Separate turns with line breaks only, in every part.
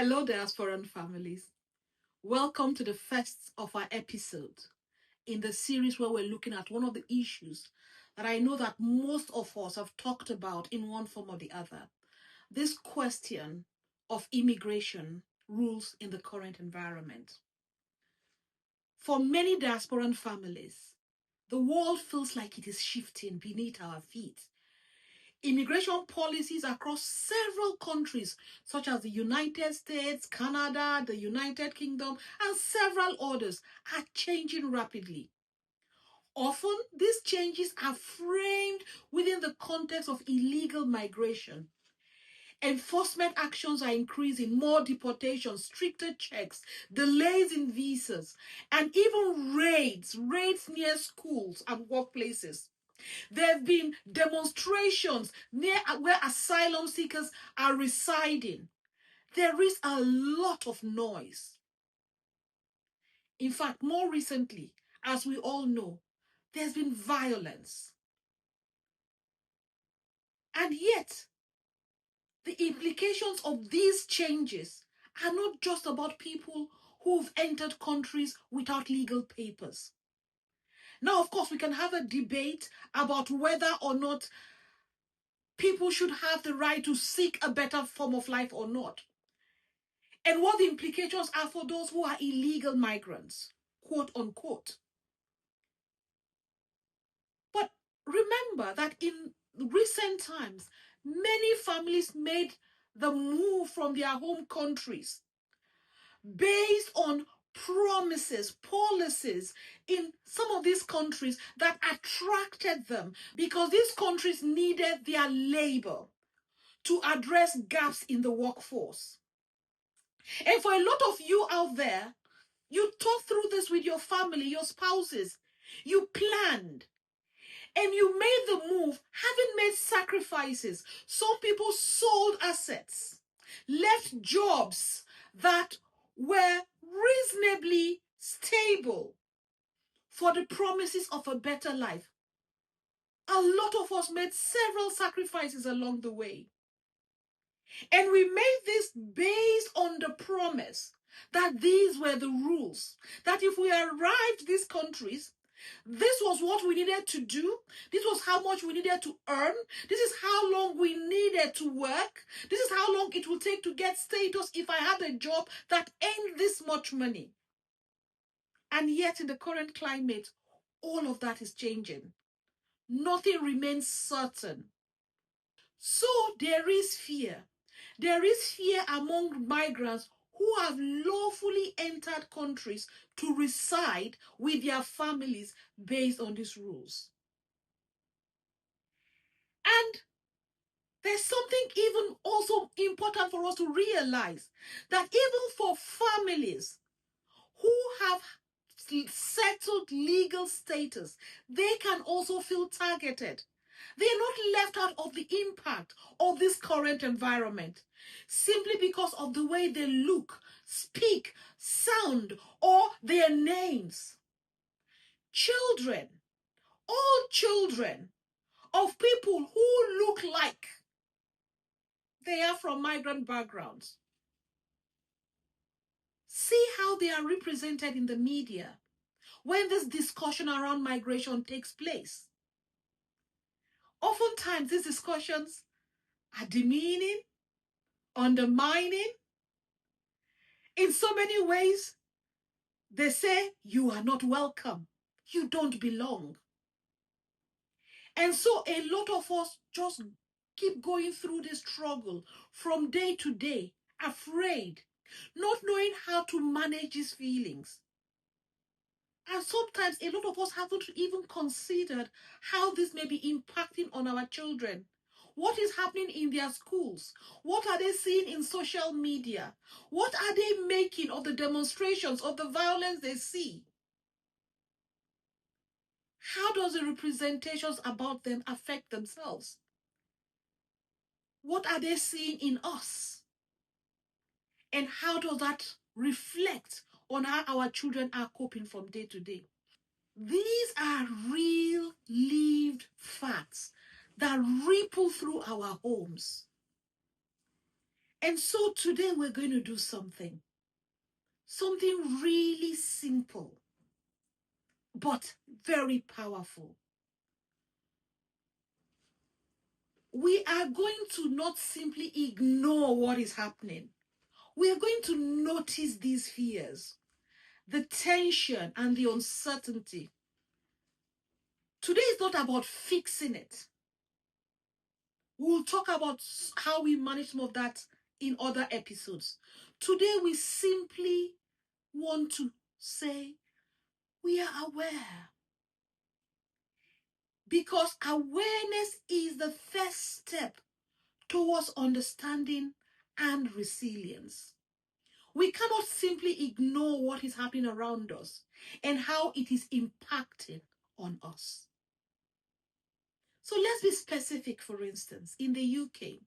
Hello, diaspora families. Welcome to the first of our episode in the series where we're looking at one of the issues that I know that most of us have talked about in one form or the other. This question of immigration rules in the current environment. For many diasporan families, the world feels like it is shifting beneath our feet. Immigration policies across several countries, such as the United States, Canada, the United Kingdom, and several others, are changing rapidly. Often, these changes are framed within the context of illegal migration. Enforcement actions are increasing, more deportations, stricter checks, delays in visas, and even raids near schools and workplaces. There have been demonstrations near where asylum seekers are residing. There is a lot of noise. In fact, more recently, as we all know, there's been violence. And yet, the implications of these changes are not just about people who've entered countries without legal papers. Now, of course, we can have a debate about whether or not people should have the right to seek a better form of life or not, and what the implications are for those who are illegal migrants, quote unquote. But remember that in recent times, many families made the move from their home countries based on promises, policies in some of these countries that attracted them because these countries needed their labor to address gaps in the workforce. And for a lot of you out there, you thought through this with your family, your spouses. You planned. And you made the move, having made sacrifices. Some people sold assets, left jobs that were reasonably stable for the promises of a better life. A lot of us made several sacrifices along the way. And we made this based on the promise that these were the rules. That if we arrived these countries, this was what we needed to do. This was how much we needed to earn. This is how long we needed to work. This is how long it will take to get status if I had a job that earned this much money. And yet in the current climate, all of that is changing. Nothing remains certain. So there is fear. There is fear among migrants who have lawfully entered countries to reside with their families based on these rules. And there's something even also important for us to realize, that even for families who have settled legal status, they can also feel targeted. They are not left out of the impact of this current environment simply because of the way they look, speak, sound, or their names. Children, all children of people who look like they are from migrant backgrounds, see how they are represented in the media when this discussion around migration takes place. Oftentimes, these discussions are demeaning, undermining. In so many ways, they say, you are not welcome. You don't belong. And so a lot of us just keep going through this struggle from day to day, afraid, not knowing how to manage these feelings. And sometimes a lot of us haven't even considered how this may be impacting on our children. What is happening in their schools? What are they seeing in social media? What are they making of the demonstrations, of the violence they see? How does the representations about them affect themselves? What are they seeing in us? And how does that reflect on how our children are coping from day to day? These are real lived facts that ripple through our homes. And so today we're going to do something really simple, but very powerful. We are going to not simply ignore what is happening. We are going to notice these fears, the tension and the uncertainty. Today is not about fixing it. We'll talk about how we manage some of that in other episodes. Today we simply want to say we are aware. Because awareness is the first step towards understanding and resilience. We cannot simply ignore what is happening around us and how it is impacting on us. So let's be specific. For instance, in the UK,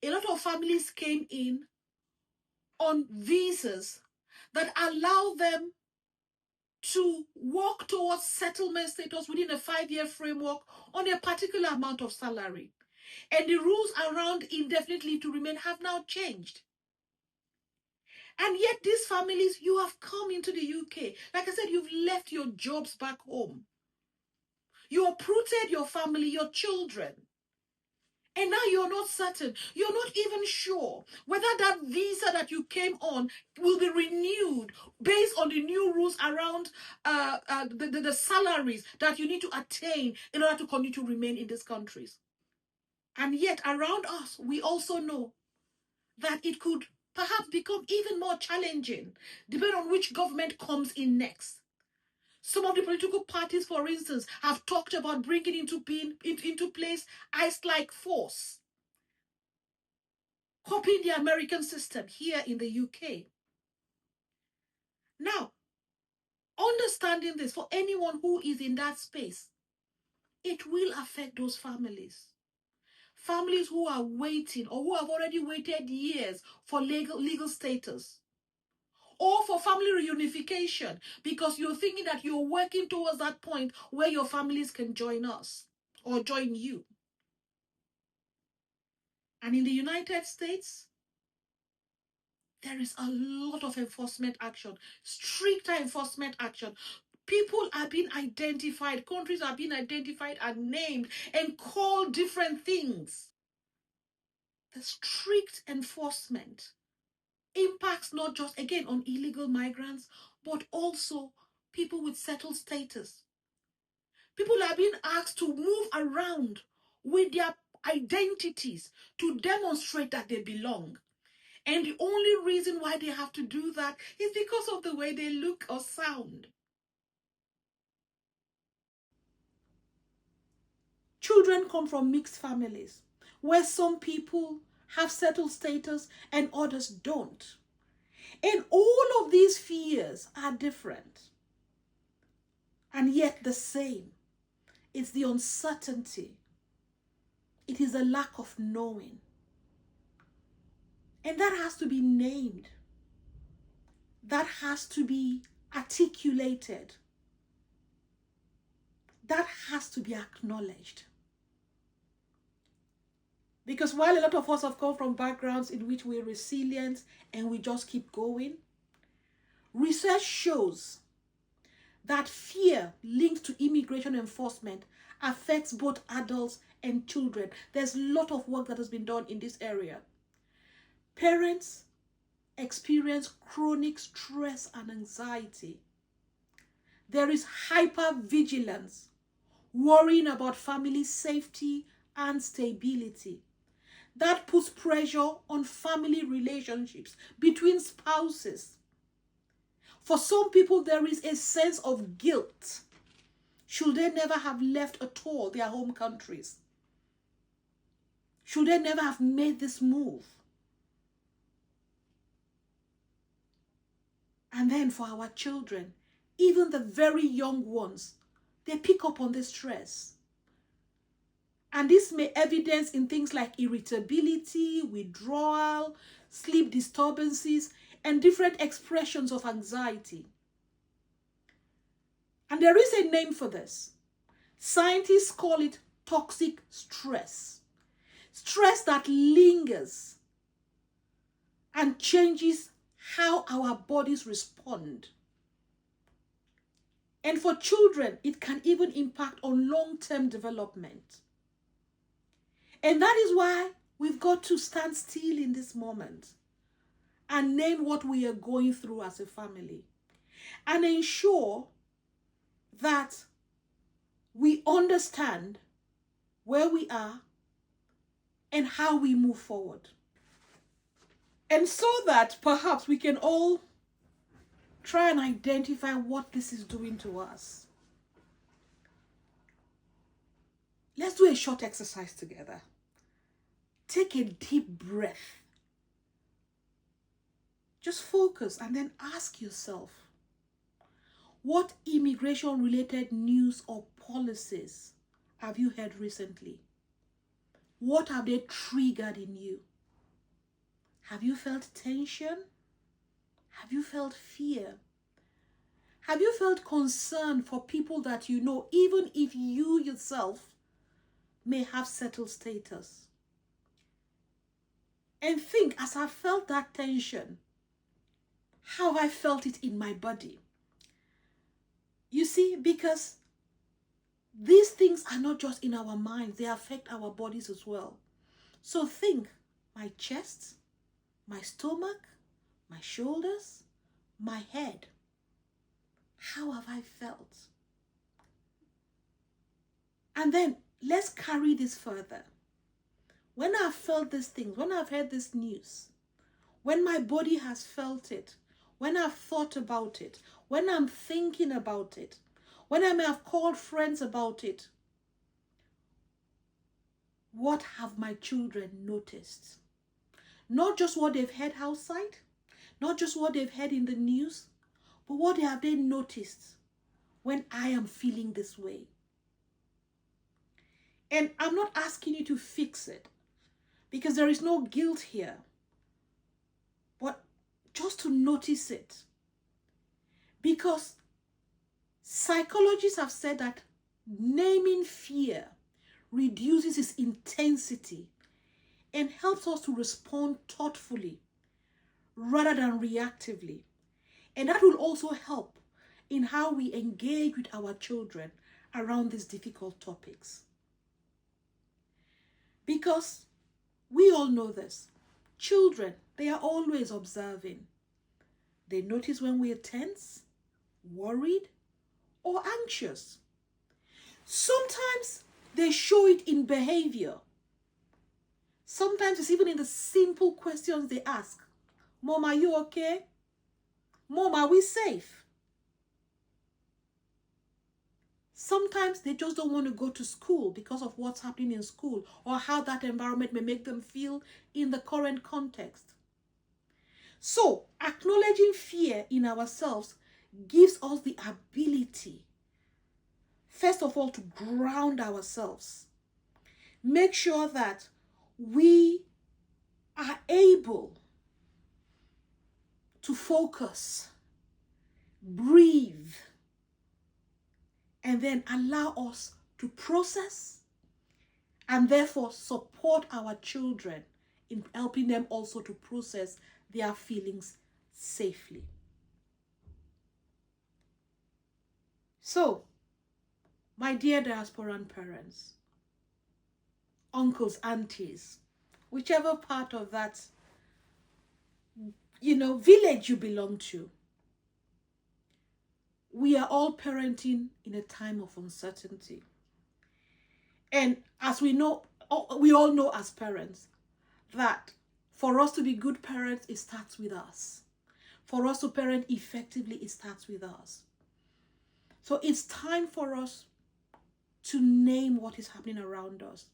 a lot of families came in on visas that allow them to work towards settlement status within a 5-year framework on a particular amount of salary. And the rules around indefinite leave to remain have now changed. And yet these families, you have come into the UK. Like I said, you've left your jobs back home. You uprooted your family, your children. And now you're not certain. You're not even sure whether that visa that you came on will be renewed based on the new rules around the salaries that you need to attain in order to continue to remain in these countries. And yet around us, we also know that it could perhaps become even more challenging depending on which government comes in next. Some of the political parties, for instance, have talked about bringing into place ICE-like force, copying the American system here in the UK. Now, understanding this, for anyone who is in that space, it will affect those families. Families who are waiting or who have already waited years for legal status. Or for family reunification, because you're thinking that you're working towards that point where your families can join us or join you. And in the United States, there is a lot of enforcement action, stricter enforcement action. People are being identified, countries are being identified and named and called different things. The strict enforcement impacts not just, again, on illegal migrants, but also people with settled status. People are being asked to move around with their identities to demonstrate that they belong. And the only reason why they have to do that is because of the way they look or sound. Children come from mixed families, where some people have settled status and others don't. And all of these fears are different, and yet the same. It's the uncertainty. It is a lack of knowing. And that has to be named. That has to be articulated. That has to be acknowledged. Because while a lot of us have come from backgrounds in which we're resilient and we just keep going, research shows that fear linked to immigration enforcement affects both adults and children. There's a lot of work that has been done in this area. Parents experience chronic stress and anxiety. There is hypervigilance, worrying about family safety and stability. That puts pressure on family relationships between spouses. For some people, there is a sense of guilt. Should they never have left at all their home countries? Should they never have made this move? And then for our children, even the very young ones, they pick up on this stress. And this may evidence in things like irritability, withdrawal, sleep disturbances, and different expressions of anxiety. And there is a name for this. Scientists call it toxic stress. Stress that lingers changes how our bodies respond. And for children, it can even impact on long-term development. And that is why we've got to stand still in this moment and name what we are going through as a family and ensure that we understand where we are and how we move forward. And so that perhaps we can all try and identify what this is doing to us. Let's do a short exercise together. Take a deep breath. Just focus and then ask yourself, what immigration-related news or policies have you heard recently? What have they triggered in you? Have you felt tension? Have you felt fear? Have you felt concern for people that you know, even if you yourself may have settled status? And think, as I felt that tension, how I felt it in my body. You see, because these things are not just in our minds, they affect our bodies as well. So think, my chest, my stomach, my shoulders, my head. How have I felt? And then let's carry this further. When I've felt these things, when I've heard this news, when my body has felt it, when I've thought about it, when I'm thinking about it, when I may have called friends about it, what have my children noticed? Not just what they've heard outside, not just what they've heard in the news, but what have they noticed when I am feeling this way? And I'm not asking you to fix it, because there is no guilt here, but just to notice it. Because psychologists have said that naming fear reduces its intensity and helps us to respond thoughtfully rather than reactively. And that will also help in how we engage with our children around these difficult topics. Because we all know this. Children, they are always observing. They notice when we are tense, worried, or anxious. Sometimes they show it in behavior. Sometimes it's even in the simple questions they ask. Mom, are you okay? Mom, are we safe? Sometimes they just don't want to go to school because of what's happening in school or how that environment may make them feel in the current context. So, acknowledging fear in ourselves gives us the ability, first of all, to ground ourselves. Make sure that we are able to focus, breathe, and then allow us to process and therefore support our children in helping them also to process their feelings safely. So, my dear diasporan parents, uncles, aunties, whichever part of that, village you belong to, we are all parenting in a time of uncertainty. And as we know, we all know as parents that for us to be good parents, it starts with us. For us to parent effectively, it starts with us. So it's time for us to name what is happening around us.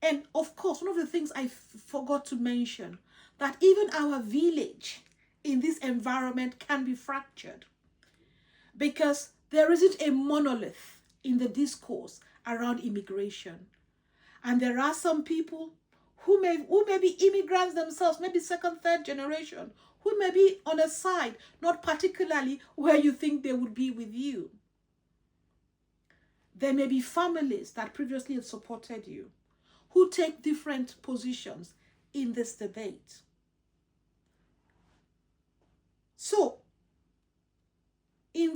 And of course, one of the things I forgot to mention, that even our village in this environment can be fractured, because there isn't a monolith in the discourse around immigration. And there are some people who may be immigrants themselves, maybe second, third generation, who may be on a side, not particularly where you think they would be with you. There may be families that previously had supported you, who take different positions in this debate.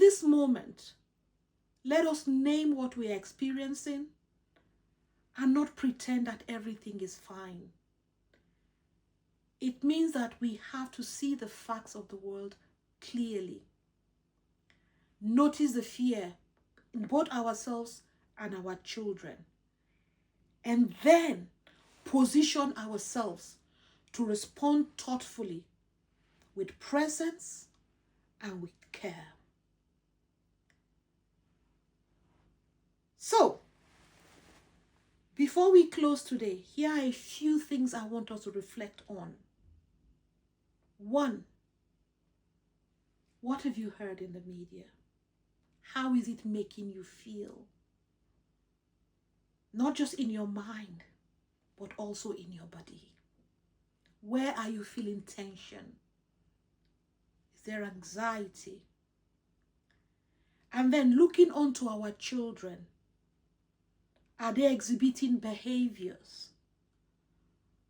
this moment, let us name what we are experiencing and not pretend that everything is fine. It means that we have to see the facts of the world clearly. Notice the fear in both ourselves and our children. And then position ourselves to respond thoughtfully with presence and with care. So, before we close today, here are a few things I want us to reflect on. 1, what have you heard in the media? How is it making you feel? Not just in your mind, but also in your body. Where are you feeling tension? Is there anxiety? And then looking onto our children, are they exhibiting behaviors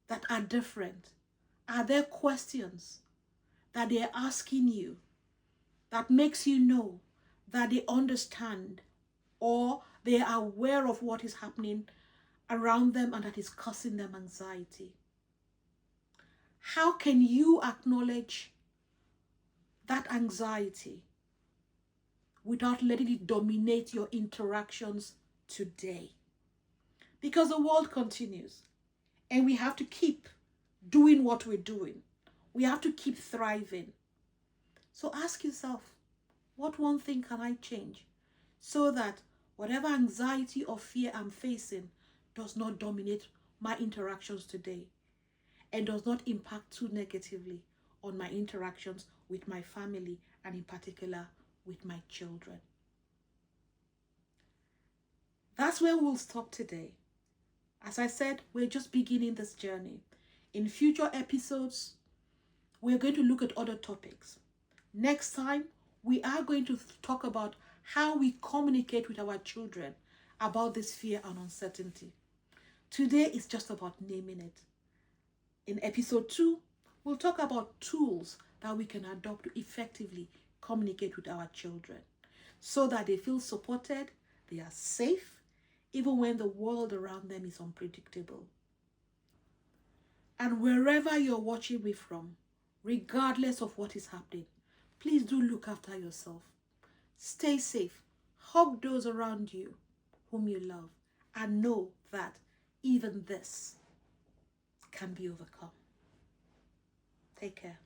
that are different? Are there questions that they're asking you that makes you know that they understand or they are aware of what is happening around them and that is causing them anxiety? How can you acknowledge that anxiety without letting it dominate your interactions today? Because the world continues and we have to keep doing what we're doing. We have to keep thriving. So ask yourself, what one thing can I change so that whatever anxiety or fear I'm facing does not dominate my interactions today and does not impact too negatively on my interactions with my family and in particular with my children? That's where we'll stop today. As I said, we're just beginning this journey. In future episodes, we're going to look at other topics. Next time, we are going to talk about how we communicate with our children about this fear and uncertainty. Today is just about naming it. In episode 2, we'll talk about tools that we can adopt to effectively communicate with our children so that they feel supported, they are safe, even when the world around them is unpredictable. And wherever you're watching me from, regardless of what is happening, please do look after yourself. Stay safe. Hug those around you whom you love. And know that even this can be overcome. Take care.